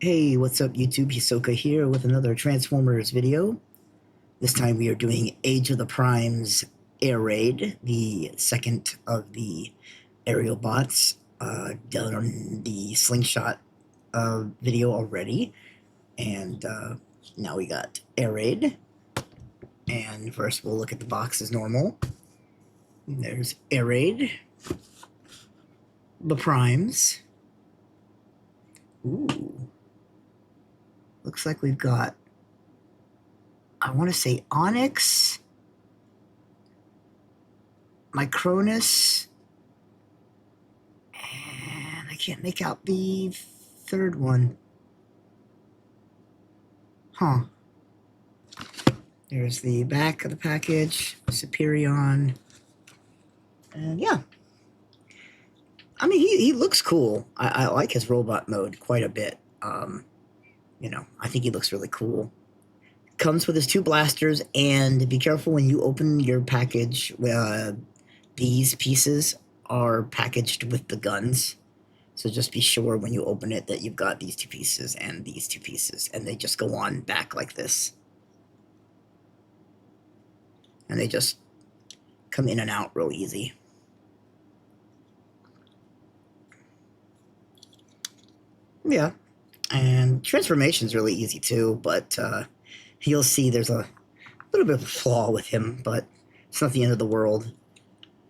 Hey, what's up YouTube? Hisoka here with another Transformers video. This time we are doing Age of the Primes Air Raid, the second of the Aerialbots. Done the slingshot video already, and now we got Air Raid. And first we'll look at the box as normal. There's Air Raid, the Primes. Ooh. Looks like we've got, I want to say Onyx, Micronus, and I can't make out the third one. Huh. There's the back of the package, Superion, and yeah. I mean, he looks cool. I like his robot mode quite a bit. I think he looks really cool. Comes with his two blasters, and be careful when you open your package. These pieces are packaged with the guns, so just be sure when you open it that you've got these two pieces and these two pieces, and they just go on back like this. And they just come in and out real easy. Yeah, and transformation's really easy too, but you'll see there's a little bit of a flaw with him, but it's not the end of the world.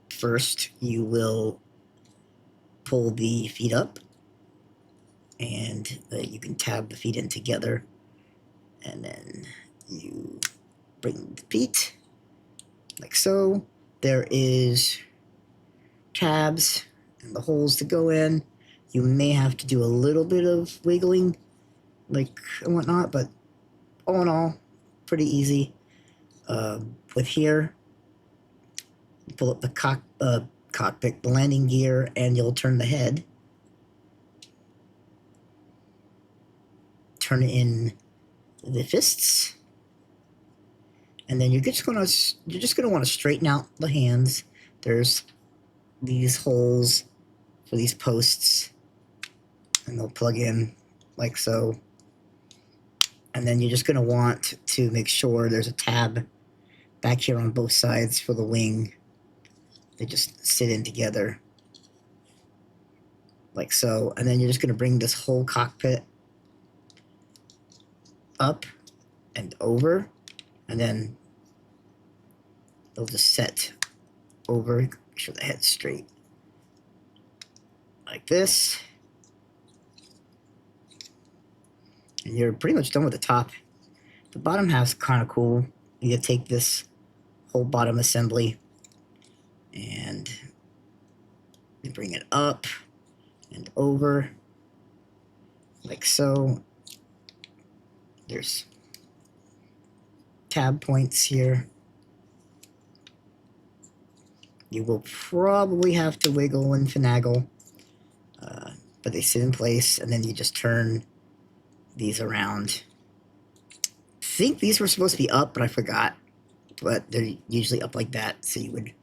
First, you will pull the feet up, and you can tab the feet in together, and then you bring the feet like so. There is tabs and the holes to go in. You may have to do a little bit of wiggling, like and whatnot, but all in all, pretty easy. With here, you pull up the cockpit, the landing gear, and you'll turn the head. Turn in the fists, and then you're just gonna want to straighten out the hands. There's these holes for these posts, and they'll plug in like so. And then you're just going to want to make sure there's a tab back here on both sides for the wing. They just sit in together like so. And then you're just going to bring this whole cockpit up and over, and then they'll just set over. Make sure the head's straight like this. And you're pretty much done with the top. The bottom half's kind of cool. You take this whole bottom assembly and you bring it up and over like so. There's tab points here. You will probably have to wiggle and finagle, but they sit in place, and then you just turn these around. I think these were supposed to be up, but I forgot. But they're usually up like that, so you would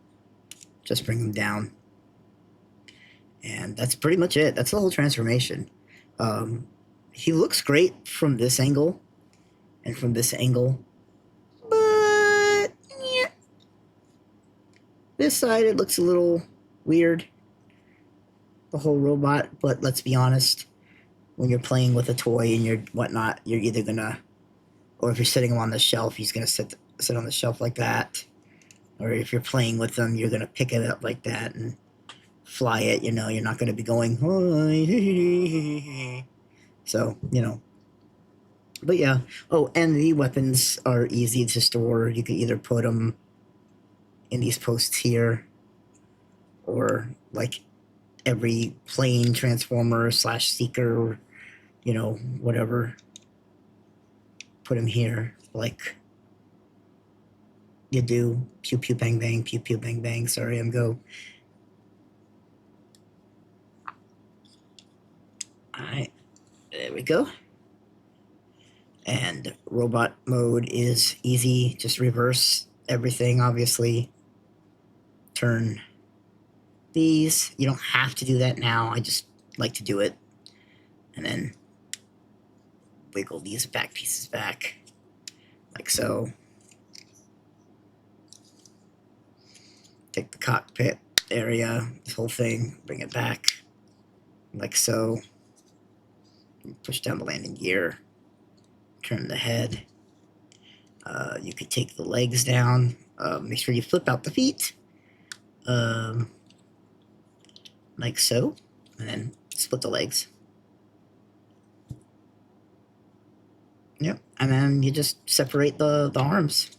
just bring them down. And that's pretty much it. That's the whole transformation. He looks great from this angle and from this angle, but yeah, this side it looks a little weird, the whole robot. But let's be honest, when you're playing with a toy and you're whatnot, you're either gonna, or if you're setting him on the shelf, he's gonna sit on the shelf like that. Or if you're playing with them, you're gonna pick it up like that and fly it. You're not gonna be going, so But yeah. Oh, and the weapons are easy to store. You can either put them in these posts here, or like every plane transformer / seeker, whatever, put them here like you do. Pew pew bang bang, pew pew bang bang. Sorry, I'm go. Alright, there we go. And robot mode is easy. Just reverse everything, obviously. Turn these. You don't have to do that now. I just like to do it. And then wiggle these back pieces back, like so. Take the cockpit area, this whole thing, bring it back, like so. Push down the landing gear, turn the head. You could take the legs down, make sure you flip out the feet, like so, and then split the legs. Yep, and then you just separate the arms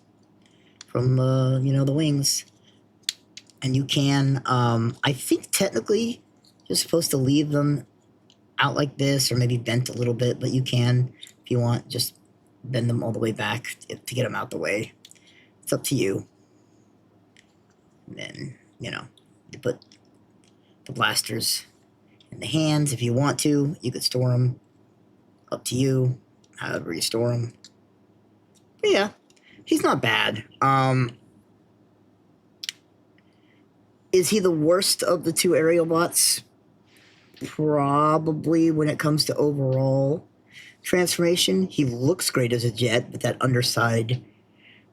from the, you know, the wings. And you can, I think technically you're supposed to leave them out like this, or maybe bent a little bit, but you can, if you want, just bend them all the way back to get them out the way. It's up to you. And then, you know, you put the blasters in the hands. If you want to, you could store them. Up to you, however you store them. But yeah, he's not bad. Is he the worst of the two Aerialbots? Probably when it comes to overall transformation. He looks great as a jet with that underside.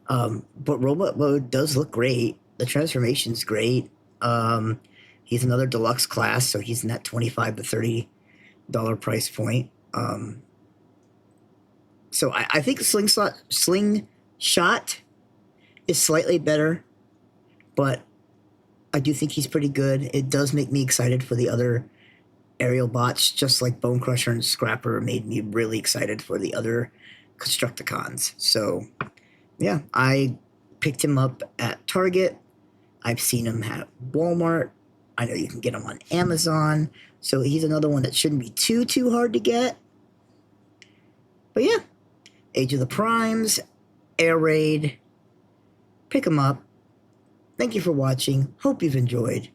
But robot mode does look great. The transformation's great. He's another deluxe class, so he's in that $25 to $30 price point. So I think Slingshot is slightly better, but I do think he's pretty good. It does make me excited for the other Aerialbots, just like Bone Crusher and Scrapper made me really excited for the other Constructicons. So, yeah, I picked him up at Target. I've seen him at Walmart. I know you can get him on Amazon. So he's another one that shouldn't be too hard to get. But yeah, Age of the Primes, Air Raid. Pick him up. Thank you for watching. Hope you've enjoyed.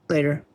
Later.